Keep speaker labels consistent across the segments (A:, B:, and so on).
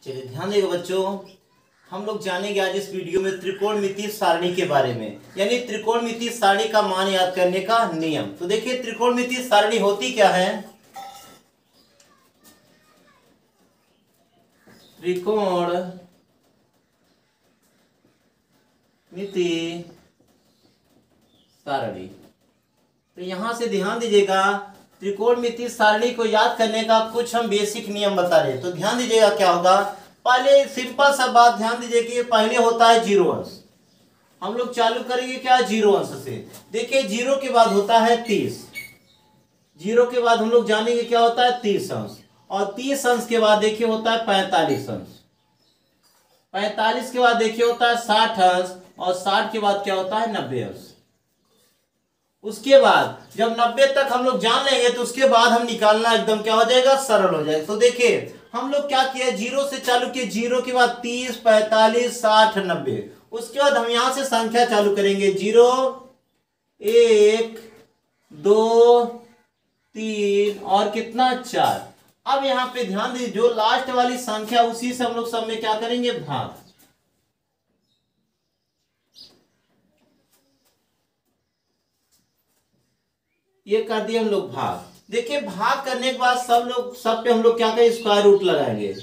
A: चलिए ध्यान देगा बच्चों, हम लोग जानेंगे आज इस वीडियो में त्रिकोणमितीय सारणी के बारे में, यानी त्रिकोणमितीय सारणी का मान याद करने का नियम। तो देखिए त्रिकोणमितीय सारणी होती क्या है। त्रिकोणमितीय सारणी, तो यहां से ध्यान दीजिएगा, त्रिकोणमितीय सारणी को याद करने का कुछ हम बेसिक नियम बता रहे हैं। तो ध्यान दीजिएगा क्या होगा। पहले सिंपल सा बात ध्यान दीजिए कि पहले होता है जीरो अंश। हम लोग चालू करेंगे क्या, जीरो अंश से। देखिए जीरो के बाद होता है 30, जीरो के बाद हम लोग जानेंगे क्या होता है 30 अंश, और 30 अंश के बाद देखिए होता है 45 अंश, 45 के बाद देखिए होता है 60 अंश, और 60 के बाद क्या होता है 90 अंश। उसके बाद जब 90 तक हम लोग जान लेंगे तो उसके बाद हम निकालना एकदम क्या हो जाएगा, सरल हो जाएगा। तो देखिए हम लोग क्या किया, जीरो से चालू किए, जीरो के बाद 30, 45, 60, 90। उसके बाद हम यहां से संख्या चालू करेंगे, 0, 1, 2, 3 और कितना 4। अब यहां पे ध्यान दीजिए, जो लास्ट वाली संख्या उसी से हम लोग सब में क्या करेंगे, भाग। ये कर दिए हम लोग भाग। देखिए भाग करने के बाद सब पे हम लोग क्या करें, स्क्वायर रूट लगाएंगे।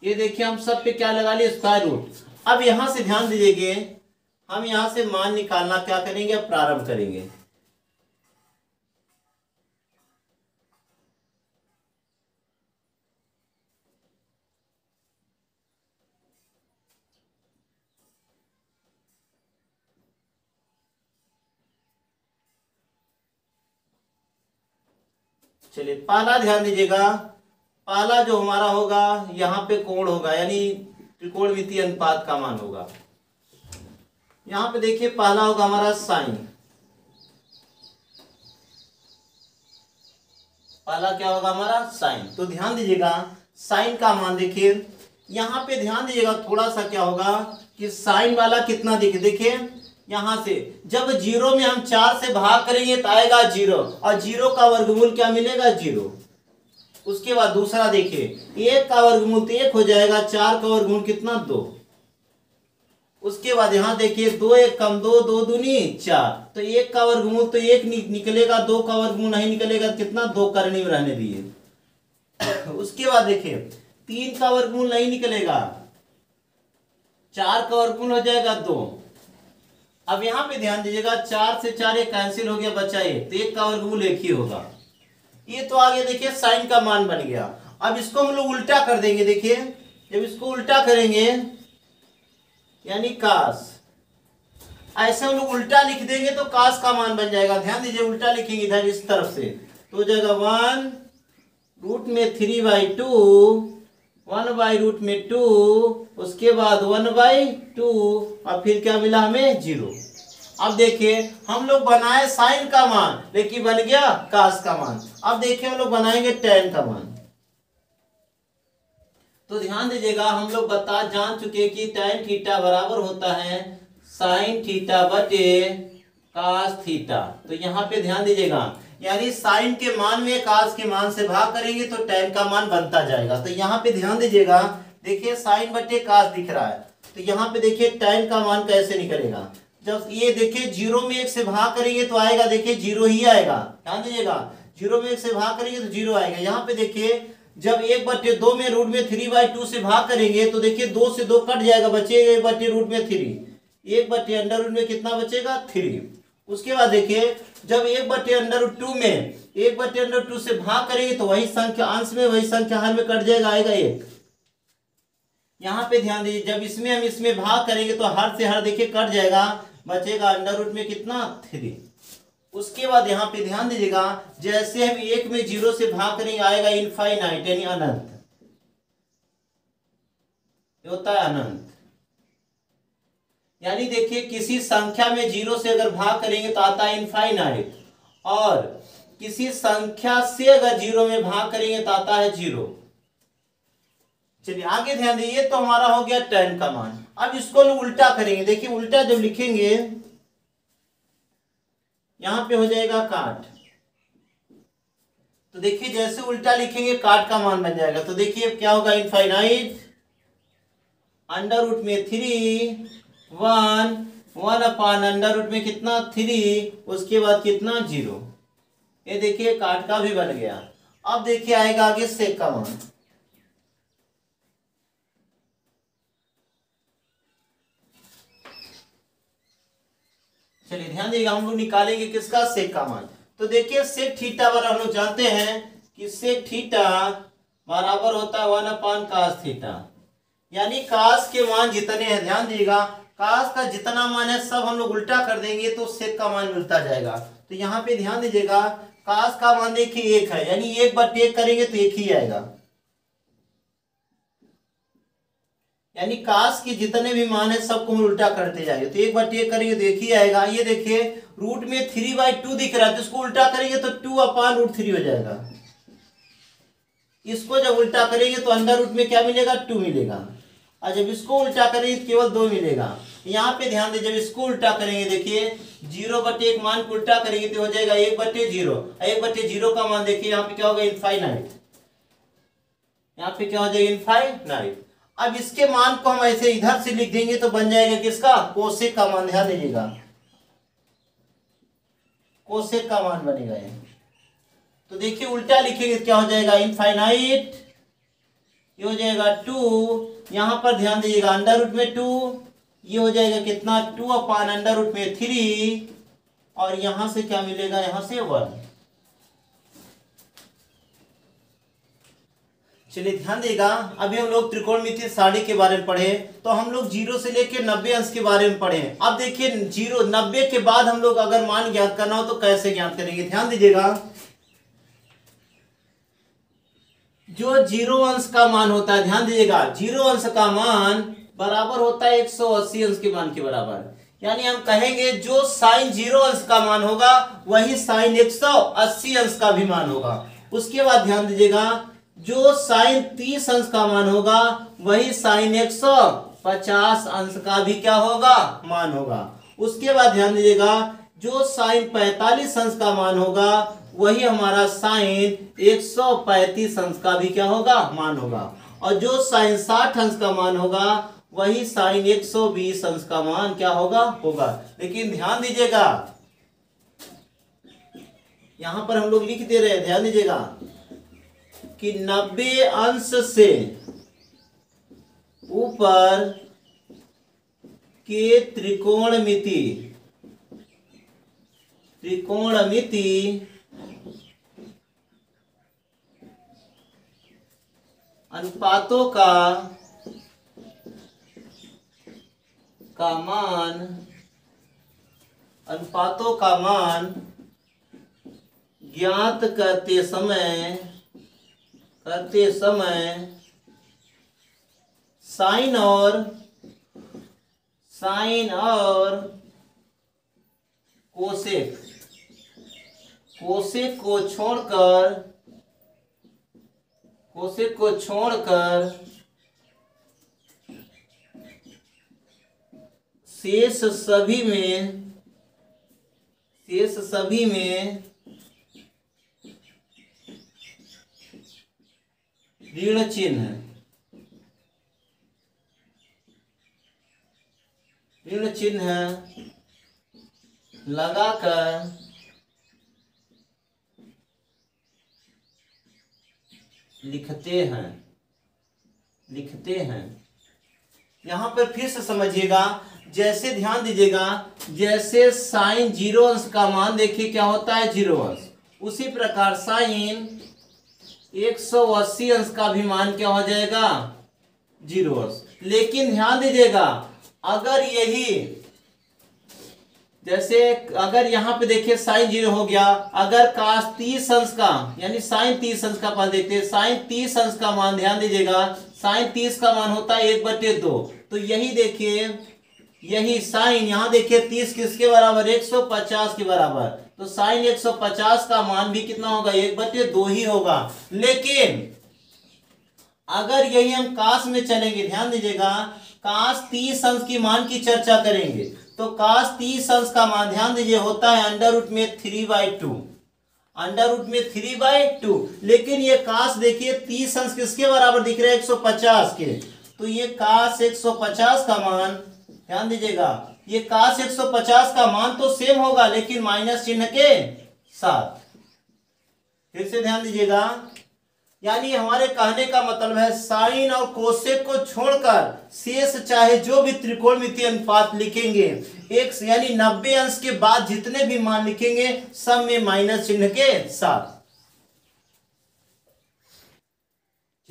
A: ये देखिए हम सब पे क्या लगा लिए, स्क्वायर रूट। अब यहां से ध्यान दीजिए, हम यहां से मान निकालना क्या करेंगे, प्रारंभ करेंगे। चलिए पहला ध्यान दीजिएगा, पहला जो हमारा होगा यहाँ पे कोण होगा, यानी त्रिकोणमितीय अनुपात का मान होगा। यहाँ पे देखिए पहला होगा हमारा साइन। पहला क्या होगा हमारा, साइन। तो ध्यान दीजिएगा साइन का मान देखिए, यहाँ पे ध्यान दीजिएगा थोड़ा सा क्या होगा कि साइन वाला कितना देखिए यहां से जब जीरो में हम 4 से भाग करेंगे तो आएगा 0, और 0 का वर्गमूल क्या मिलेगा, 0। उसके बाद दूसरा देखिए 1 का वर्गमूल तो 1 हो जाएगा, 4 का वर्गमूल कितना, 2। उसके बाद यहां देखिए 2 1 कम 2, 2 दूनी 4, तो 1 का वर्गमूल तो 1 निकलेगा, 2 का वर्गमूल नहीं निकलेगा, कितना 2 करनी में रहने दिए। उसके बाद देखिए 3 का वर्गमूल नहीं निकलेगा, 4 का वर्गमूल हो जाएगा 2। अब यहां पे ध्यान दीजिएगा 4 से 4 एक कैंसिल हो गया, बचा 1, तो 1 का वर्गमूल 1 ही होगा। ये तो आगे देखिए साइन का मान बन गया। अब इसको हम लोग उल्टा कर देंगे। देखिए जब इसको उल्टा करेंगे यानी कास, ऐसे हम लोग उल्टा लिख देंगे तो कास का मान बन जाएगा। ध्यान दीजिए उल्टा लिखेंगे इधर इस तरफ से तो हो जाएगा 1 रूट में 3/2, 1/रूट में 2, उसके बाद 1/2, और फिर क्या मिला हमें, 0। अब देखिए हम लोग बनाए साइन का मान, लेकिन बन गया कास का मान। अब देखिए हम लोग बनाएंगे tan का मान। तो ध्यान दीजिएगा हम लोग जान चुके कि tan थीटा बराबर होता है साइन थीटा बटे कास थीटा। तो यहाँ पे ध्यान दीजिएगा, यानी साइन के मान में कास के मान से भाग करेंगे तो tan का मान बनता जाएगा। तो यहाँ पे ध्यान दीजिएगा, देखिए साइन बटे कास दिख रहा है, तो यहाँ पे देखिए tan का मान कैसे निकलेगा। जब ये देखिए 0 में 1 से भाग करेंगे तो आएगा, देखिए 0 ही आएगा। ध्यान दीजिएगा 0 में 1 से भाग करेंगे तो 0 आएगा। यहाँ पे देखिए जब 1/2 में रूट में 3/2 से भाग करेंगे तो देखिए 2 से 2 कट जाएगा, बचेगा 1/रूट में 3, 1/√2 में कितना बचेगा, 3। उसके बाद देखिए जब 1/√2 में 1/√2 से भाग करेंगे तो वही संख्या अंश में, वही संख्या हर में कट जाएगा, आएगा 1। यहाँ पे ध्यान दीजिए जब इसमें हम इसमें भाग करेंगे तो हर से हर देखिए कट जाएगा, बचेगा अंडर में कितना, 3। उसके बाद यहाँ पे ध्यान दीजिएगा जैसे हम 1 में 0 से भाग करेंगे आएगा इनफाइनाइट, यानी अनंत, होता है अनंत। यानी देखिए किसी संख्या में 0 से अगर भाग करेंगे तो आता है इनफाइनाइट, और किसी संख्या से अगर 0 में भाग करेंगे तो आता है 0। चलिए आगे ध्यान दीजिए, तो हमारा हो गया tan का मान। अब इसको लोग उल्टा करेंगे। देखिए उल्टा जब लिखेंगे यहां पे हो जाएगा काट, तो देखिए जैसे उल्टा लिखेंगे काट का मान बन जाएगा। तो देखिए क्या होगा, इनफाइनाइट अंडर रूट में 3 1 अपान अंडर रूट में कितना 3, उसके बाद कितना 0। ये देखिए काट का भी बन गया। अब देखिए आएगा आगे सेक का मान। चलिए ध्यान दीजिएगा, हम लोग निकालेंगे किसका, सेक का मान। तो देखिए सेक थीटा बराबर हम लोग जानते हैं कि सेक थीटा बराबर होता है 1 अपान कास थीटा। यानी कास के मान जितने हैं, ध्यान दीजिएगा, कास का जितना मान है सब हम लोग उल्टा कर देंगे तो सेक का मान मिलता जाएगा। तो यहाँ पे ध्यान दीजिएगा, कास का मान देखिए 1 है, यानी 1/1 करेंगे तो 1 ही आएगा। यानी कास के जितने भी मान है सबको हम उल्टा करते जाएंगे तो 1/1 करेंगे तो 1 ही आएगा। ये देखिए रूट में 3/2 दिख रहा है तो इसको उल्टा करेंगे तो 2/√3 हो जाएगा। इसको जब उल्टा करेंगे तो अंडर रूट में क्या मिलेगा, 2 मिलेगा। और जब इसको उल्टा करेंगे तो केवल 2 मिलेगा। यहाँ पे ध्यान दे, जब इसको उल्टा करेंगे देखिए 0/1 मान को उल्टा करेंगे तो हो जाएगा 1/0। 1/0 का मान देखिए यहाँ पे क्या होगा, इनफाइनाइट। यहाँ पे क्या हो जाएगा, इनफाइनाइट। अब इसके मान को हम ऐसे इधर से लिख देंगे तो बन जाएगा किसका, कोसेक का मान। ध्यान दीजिएगा कोसेक का मान बनेगा ये। तो देखिए उल्टा लिखेंगे तो क्या हो जाएगा, इनफाइनाइट, ये हो जाएगा 2। यहां पर ध्यान दीजिएगा अंडर रूट में 2, ये हो जाएगा कितना 2 अपान अंडर रूट में 3, और यहां से क्या मिलेगा, यहां से 1। चलिए ध्यान देगा, अभी हम लोग त्रिकोणमितीय सारणी के बारे में पढ़े तो हम लोग 0 से लेकर 90 अंश के बारे में पढ़े। अब देखिए 90 के बाद हम लोग अगर मान ज्ञात करना हो तो कैसे ज्ञात करेंगे। ध्यान दीजिएगा, जो 0 अंश का मान होता है, ध्यान दीजिएगा 0 अंश का मान बराबर होता है 180 अंश के मान के बराबर। यानी हम कहेंगे जो साइन 0 अंश का मान होगा वही साइन 180 अंश का भी मान होगा। उसके बाद ध्यान दीजिएगा, जो साइन 30 अंश का मान होगा वही साइन 150 अंश का भी क्या होगा, मान होगा। उसके बाद ध्यान दीजिएगा, जो साइन 45 अंश का मान होगा वही हमारा साइन 135 अंश का भी क्या होगा, मान होगा। और जो साइन 60 अंश का मान होगा वही साइन 120 अंश का मान क्या होगा, लेकिन ध्यान दीजिएगा यहां पर हम लोग लिख दे रहे हैं, ध्यान दीजिएगा कि 90 अंश से ऊपर के त्रिकोणमिति अनुपातों का मान ज्ञात करते समय साइन और कोसेक को छोड़कर शेष सभी में ऋण चिन्ह लगाकर लिखते हैं। यहां पर फिर से समझिएगा, जैसे ध्यान दीजिएगा, जैसे साइन 0 अंश का मान देखिए क्या होता है, 0 अंश, उसी प्रकार साइन 180 अंश का भी मान क्या हो जाएगा, 0 अंश। लेकिन ध्यान दीजिएगा, अगर यही जैसे अगर यहाँ पे देखिए साइन 0 हो गया, अगर कास 30 अंश का यानी साइन 30 अंश का मान देखते हैं, साइन 30 अंश का मान ध्यान दीजिएगा, साइन 30 का मान होता है 1/2। तो यही देखिए, यही साइन यहाँ देखिए 30 किसके बराबर, 150 के बराबर। तो साइन 150 का मान भी कितना होगा, 1/2 ही होगा। लेकिन अगर यही हम कास में चलेंगे, ध्यान दीजिएगा, कास 30 अंश की मान की चर्चा करेंगे तो कास 30 अंश का मान ध्यान दीजिए होता है अंडर रूट में 3/2। अंडर रूट में 3/2। लेकिन ये काश देखिए 30 अंश किसके बराबर दिख रहे हैं, 150 के। तो ये काश 150 का मान, ध्यान दीजिएगा, ये काश 150 का मान तो सेम होगा लेकिन माइनस चिन्ह के साथ। फिर से ध्यान दीजिएगा, यानी हमारे कहने का मतलब है साइन और कोसेक को छोड़कर शेष चाहे जो भी त्रिकोणमितीय अनुपात लिखेंगे, एक यानी 90 अंश के बाद जितने भी मान लिखेंगे सब में माइनस चिन्ह के साथ।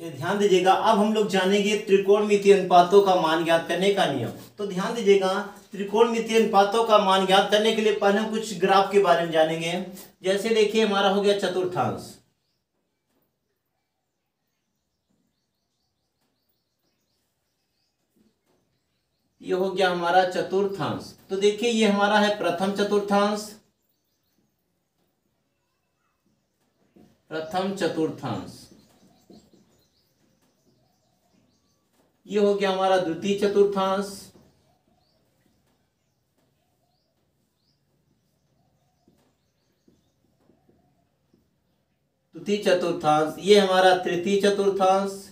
A: ध्यान दीजिएगा, अब हम लोग जानेंगे त्रिकोणमितीय अनुपातों का मान ज्ञात करने का नियम। तो ध्यान दीजिएगा, त्रिकोणमितीय अनुपातों का मान ज्ञात करने के लिए पहले हम कुछ ग्राफ के बारे में जानेंगे। जैसे देखिए हमारा हो गया चतुर्थांश, ये हो गया हमारा चतुर्थांश। तो देखिए ये हमारा है प्रथम चतुर्थांश, प्रथम चतुर्थांश। ये हो गया हमारा द्वितीय चतुर्थांश, द्वितीय चतुर्थांश। ये हमारा तृतीय चतुर्थांश,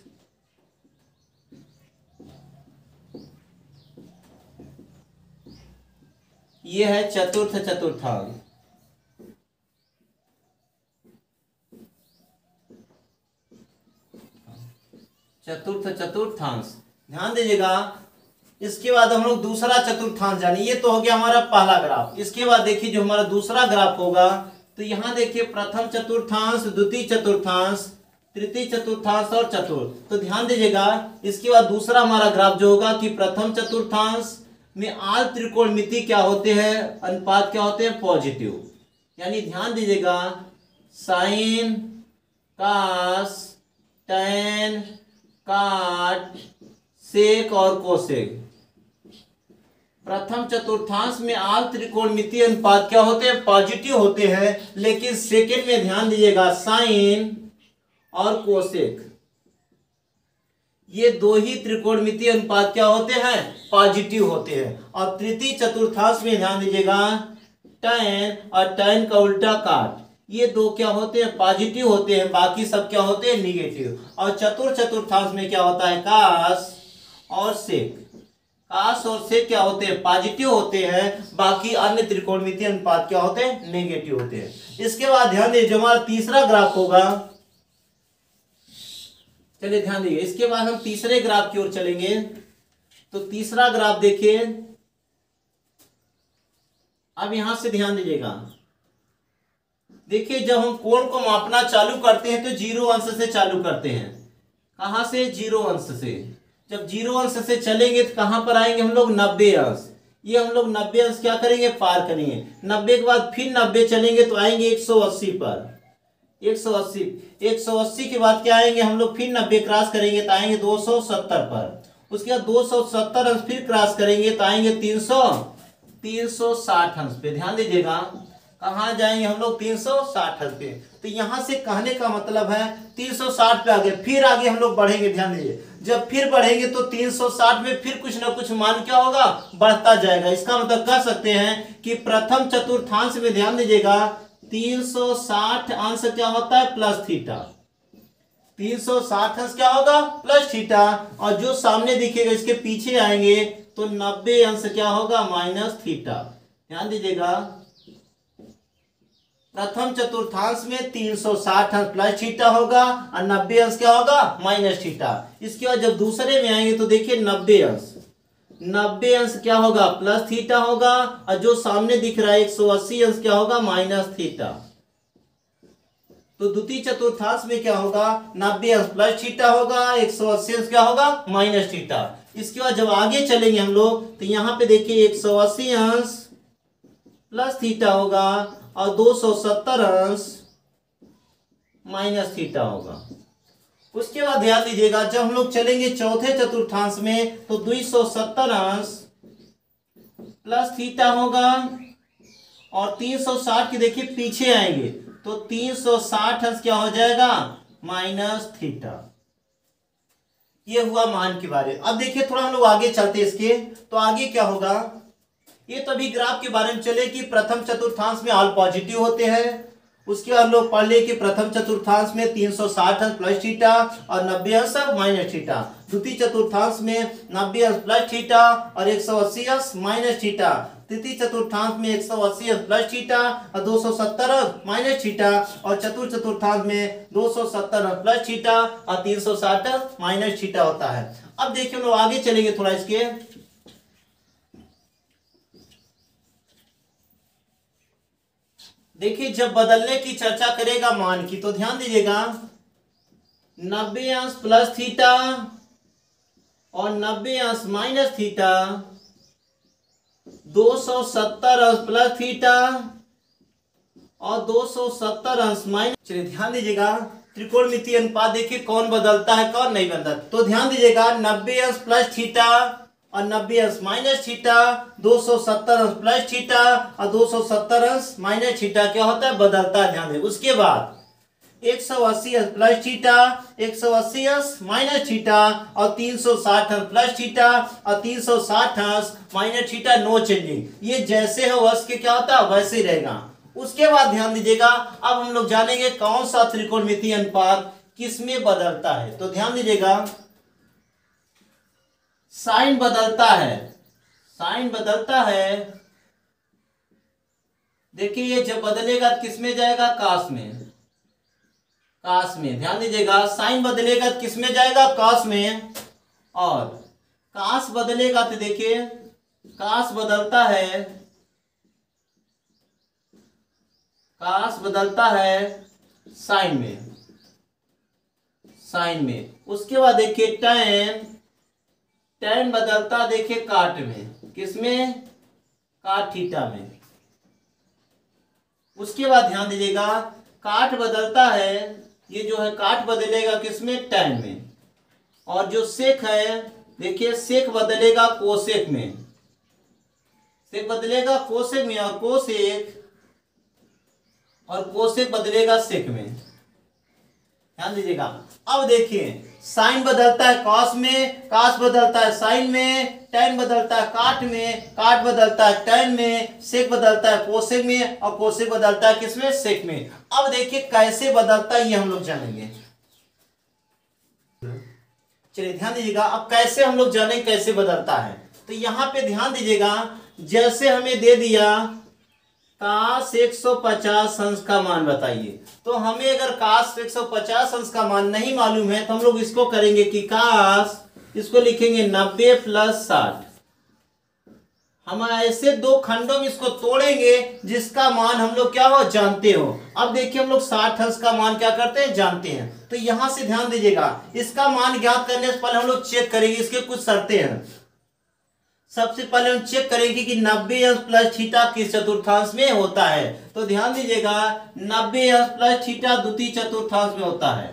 A: ये है चतुर्थ चतुर्थांश। चतुर्थ चतुर्थांश, ध्यान दीजिएगा। इसके बाद हम लोग दूसरा चतुर्थांश जाने। ये तो हो गया हमारा पहला ग्राफ। इसके बाद देखिए जो हमारा दूसरा ग्राफ होगा, तो यहां देखिए प्रथम चतुर्थांश, द्वितीय चतुर्थांश, तृतीय चतुर्थांश और चतुर्थ। तो ध्यान दीजिएगा, इसके बाद दूसरा हमारा ग्राफ जो होगा कि प्रथम चतुर्थांश में आल त्रिकोणमिति क्या होते हैं, अनुपात क्या होते हैं, पॉजिटिव। यानी ध्यान दीजिएगा, साइन, कास, टैन, काट, सेक और कोसेक। प्रथम चतुर्थांश में आल त्रिकोणमितीय अनुपात क्या होते हैं, पॉजिटिव होते हैं। लेकिन सेकंड में ध्यान दीजिएगा, साइन और कोसेक, ये दो ही त्रिकोणमितीय अनुपात क्या होते हैं, पॉजिटिव होते हैं। और तृतीय चतुर्थांश में ध्यान दीजिएगा, टैन और टैन का उल्टा काट, ये दो क्या होते हैं, पॉजिटिव होते हैं, बाकी सब क्या होते हैं, निगेटिव। और चतुर्थ चतुर्थांश में क्या होता है, कास और सेक। कास और सेक क्या होते हैं, पॉजिटिव होते हैं, बाकी अन्य त्रिकोणमितीय अनुपात क्या होते हैं, नेगेटिव होते हैं। इसके बाद ध्यान दीजिए जो हमारा तीसरा ग्राफ होगा, चलिए ध्यान दीजिए, इसके बाद हम तीसरे ग्राफ की ओर चलेंगे। तो तीसरा ग्राफ देखिए, अब यहां से ध्यान दीजिएगा, देखिए जब हम कोण को मापना चालू करते हैं तो 0 अंश से चालू करते हैं। कहां से, 0 अंश से। जब 0 अंश से चलेंगे तो कहां पर आएंगे हम लोग, 90 अंश। ये हम लोग 90 अंश क्या करेंगे, पार करेंगे। 90 के बाद फिर 90 चलेंगे तो आएंगे 180 पर, 180 के बाद क्या आएंगे हम लोग, फिर 90 क्रॉस करेंगे तो आएंगे 270 पर। उसके बाद 270 अंश फिर क्रॉस करेंगे तो आएंगे 360 अंश पे। ध्यान दीजिएगा, कहाँ जाएंगे हम लोग, 360 अंश पे। तो यहां से कहने का मतलब है 360 पे आगे, फिर आगे हम लोग बढ़ेंगे। ध्यान दीजिए, जब फिर बढ़ेंगे तो 360 में फिर कुछ ना कुछ मान क्या होगा, बढ़ता जाएगा। इसका मतलब कह सकते हैं कि प्रथम चतुर्थांश में ध्यान दीजिएगा 360 अंश क्या होता है, प्लस थीटा। 360 अंश क्या होगा, प्लस थीटा। और जो सामने दिखेगा इसके पीछे आएंगे तो 90 अंश क्या होगा, माइनस थीटा। ध्यान दीजिएगा, प्रथम चतुर्थांश में 360 अंश प्लस थीटा होगा और 90 अंश क्या होगा, माइनस थीटा। इसके बाद जब दूसरे में आएंगे तो देखिए 90 अंश क्या होगा, प्लस थीटा होगा। और जो सामने दिख रहा है 180 अंश क्या होगा, माइनस थीटा। तो द्वितीय चतुर्थांश में क्या होगा, 90 अंश प्लस थीटा होगा, 180 अंश क्या होगा, माइनस थीटा। इसके बाद जब आगे चलेंगे हम लोग तो यहाँ पे देखिए 180 अंश प्लस थीटा होगा और 270 अंश माइनस थीटा होगा। उसके बाद ध्यान दीजिएगा, जब हम लोग चलेंगे चौथे चतुर्थांश में तो 270 अंश प्लस थीटा होगा और 360 के देखिए पीछे आएंगे तो 360 अंश क्या हो जाएगा, माइनस थीटा। ये हुआ मान के बारे में। अब देखिए थोड़ा हम लोग आगे चलते इसके, तो आगे क्या होगा, ये तो अभी ग्राफ के बारे में चले कि प्रथम चतुर्थांश में ऑल पॉजिटिव होते हैं उसके बाद हम लोग पढ़ लिए कि प्रथम चतुर्थांश में 360 अंश प्लस थीटा और 90 अंश माइनस थीटा, द्वितीय चतुर्थांश में 90 अंश प्लस थीटा और 180 अंश माइनस थीटा, तृतीय चतुर्थांश में 180 अंश प्लस थीटा और 270 अंश माइनस थीटा, और चतुर्थ चतुर्थांश में 270 अंश प्लस थीटा और 360 अंश माइनस थीटा होता है। अब देखिए हम लोग आगे चलेंगे थोड़ा इसके। देखिए जब बदलने की चर्चा करेगा मान की, तो ध्यान दीजिएगा 90 अंश प्लस थीटा और 90 अंश माइनस थीटा, 270 अंश प्लस थीटा और 270 अंश माइनस। चलिए ध्यान दीजिएगा त्रिकोणमितीय अनुपात देखिए कौन बदलता है कौन नहीं बदलता। तो ध्यान दीजिएगा 90 अंश प्लस थीटा और 90 अंश माइनस थीटा, 270 अंश प्लस थीटा और 270 अंश माइनस थीटा क्या होता है, बदलता है। ध्यान दें। उसके बाद 180 अंश प्लस थीटा, 180 अंश माइनस थीटा और 360 अंश प्लस थीटा और 360 अंश माइनस थीटा, नो चेंजिंग। ये जैसे है वर्ष के क्या होता है वैसे ही रहेगा। उसके बाद ध्यान दीजिएगा अब हम लोग जानेंगे कौन सा त्रिकोणमितीय अनुपात किसमें बदलता है। तो ध्यान दीजिएगा साइन बदलता है, साइन बदलता है। देखिए ये जब बदलेगा किसमें जाएगा, काश में, काश में। ध्यान दीजिएगा साइन बदलेगा किसमें जाएगा, काश में। और काश बदलेगा तो देखिए काश बदलता है, काश बदलता है साइन में, साइन में। उसके बाद देखिए टैन, टैन बदलता देखिए काट में, किसमें, काट थीटा में। उसके बाद ध्यान दीजिएगा काट बदलता है, ये जो है काट बदलेगा किसमें, टैन में। और जो सेक है देखिए सेक बदलेगा कोसेक में, सेक बदलेगा कोसेक में और कोसेक, और कोसेक बदलेगा सेक में। ध्यान दीजिएगा। अब देखिए साइन बदलता है कॉस में, कॉस बदलता है साइन में, टैन बदलता है काट में, काट बदलता है टैन में, सेक बदलता है कोसेक में और कोसेक बदलता है किसमें, सेक में। अब देखिए कैसे बदलता है ये हम लोग जानेंगे। चलिए ध्यान दीजिएगा अब कैसे हम लोग जानेंगे कैसे बदलता है। तो यहां पे ध्यान दीजिएगा जैसे हमें दे दिया काश 150 अंश का मान बताइए, तो हमें अगर काश 150 अंश का मान नहीं मालूम है तो हम लोग इसको करेंगे कि काश, इसको लिखेंगे 90 प्लस 60। हम ऐसे दो खंडों में इसको तोड़ेंगे जिसका मान हम लोग क्या हो जानते हो। अब देखिए हम लोग 60 अंश का मान क्या करते हैं जानते हैं। तो यहां से ध्यान दीजिएगा इसका मान ज्ञात करने से पहले हम लोग चेक करेंगे, इसके कुछ शर्तें हैं। सबसे पहले हम चेक करेंगे कि 90 अंश प्लस थीटा किस चतुर्थांश में होता है। तो ध्यान दीजिएगा 90 अंश प्लस थीटा द्वितीय चतुर्थांश में होता है।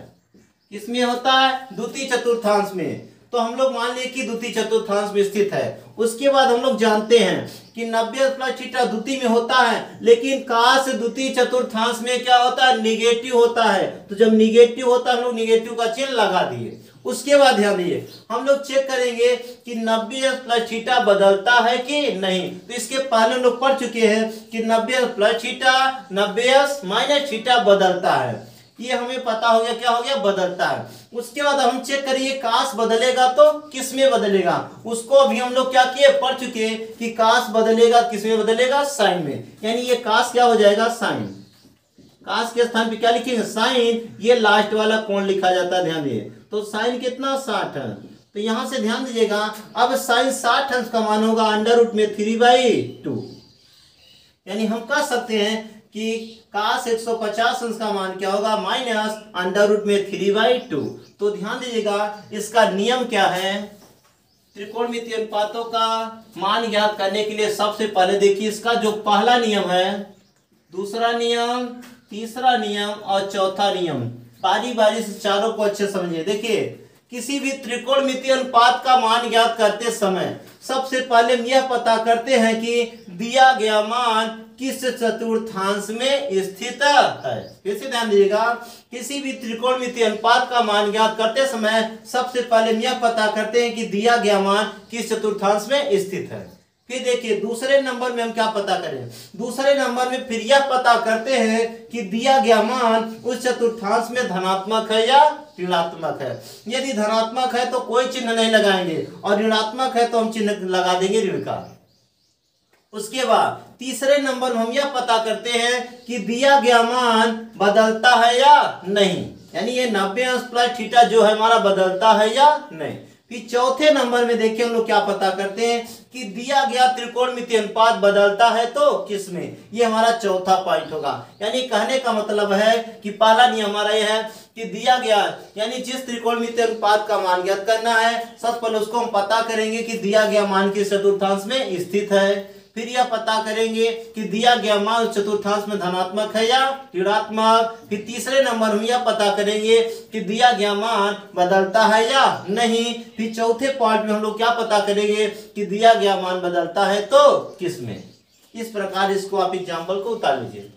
A: किसमें होता है, द्वितीय चतुर्थांश में। तो हम लोग मान लिए कि द्वितीय चतुर्थांश में स्थित है। उसके बाद हम लोग जानते हैं कि 90 अंश प्लस थीटा द्वितीय में होता है, लेकिन काश द्वितीय चतुर्थांश में क्या होता है, निगेटिव होता है। तो जब निगेटिव होता है हम लोग निगेटिव का चिन्ह लगा दिए। उसके बाद ध्यान दीजिए हम लोग चेक करेंगे कि 90 अंश प्लस थीटा बदलता है कि नहीं। तो इसके पहले हम लोग पढ़ चुके हैं कि 90 अंश प्लस थीटा, 90 अंश माइनस थीटा बदलता है। ये हमें पता हो गया क्या हो गया, बदलता है। उसके बाद हम चेक करिए काश बदलेगा तो किस में बदलेगा, उसको अभी हम लोग क्या किए पढ़ चुके कि काश बदलेगा किस में बदलेगा, साइन में। यानी ये काश क्या हो जाएगा, साइन। काश के स्थान पे क्या लिखेंगे, साइन। ये लास्ट वाला कोण लिखा जाता है, ध्यान दिए। तो साइन कितना 60 है। तो यहां से ध्यान दीजिएगा अब साइन 60 अंश का मान होगा अंडर रूट में 3/2। यानी हम कह सकते हैं कि काश 150 अंश का मान क्या होगा, माइनस अंडर रूट में 3/2। तो ध्यान दीजिएगा इसका नियम क्या है, त्रिकोणमितीय अनुपातों का मान ज्ञात करने के लिए सबसे पहले देखिए इसका जो पहला नियम है, दूसरा नियम, तीसरा नियम और चौथा नियम, बारी बारी से चारों को अच्छे समझिए। देखिए किसी भी त्रिकोणमितीय अनुपात का मान ज्ञात करते समय सबसे पहले हम यह पता करते हैं कि दिया गया मान किस चतुर्थांश में स्थित है। फिर से ध्यान दीजिएगा किसी भी त्रिकोणमितीय अनुपात का मान ज्ञात करते समय सबसे पहले हम यह पता करते हैं कि दिया गया मान किस चतुर्थांश में स्थित है। फिर देखिए दूसरे नंबर में हम क्या पता करें, दूसरे नंबर में फिर यह पता करते हैं कि दिया गया मान उस चतुर्थांश में धनात्मक है या ऋणात्मक है। यदि धनात्मक है तो कोई चिन्ह नहीं लगाएंगे और ऋणात्मक है तो हम चिन्ह लगा देंगे ऋण का। उसके बाद तीसरे नंबर में हम यह पता करते हैं कि दिया गया मान बदलता है या नहीं, यानी ये 90 अंश प्लस थीटा जो है हमारा बदलता है या नहीं। फिर चौथे नंबर में देखिए हम लोग क्या पता करते हैं कि दिया गया त्रिकोणमितीय अनुपात बदलता है तो किसमें, ये हमारा चौथा पॉइंट होगा। यानी कहने का मतलब है कि पहला नियम हमारा यह है कि दिया गया यानी जिस त्रिकोणमितीय अनुपात का मान ज्ञात करना है सबसे पहले उसको हम पता करेंगे कि दिया गया मान किस चतुर्थांश में स्थित है। फिर यह पता करेंगे कि दिया गया मान चतुर्थांश में धनात्मक है या ऋणात्मक। फिर तीसरे नंबर में यह पता करेंगे कि दिया गया मान बदलता है या नहीं। फिर चौथे पॉइंट में हम लोग क्या पता करेंगे कि दिया गया मान बदलता है तो किसमें। इस प्रकार इसको आप एग्जाम्पल को उतार लीजिए।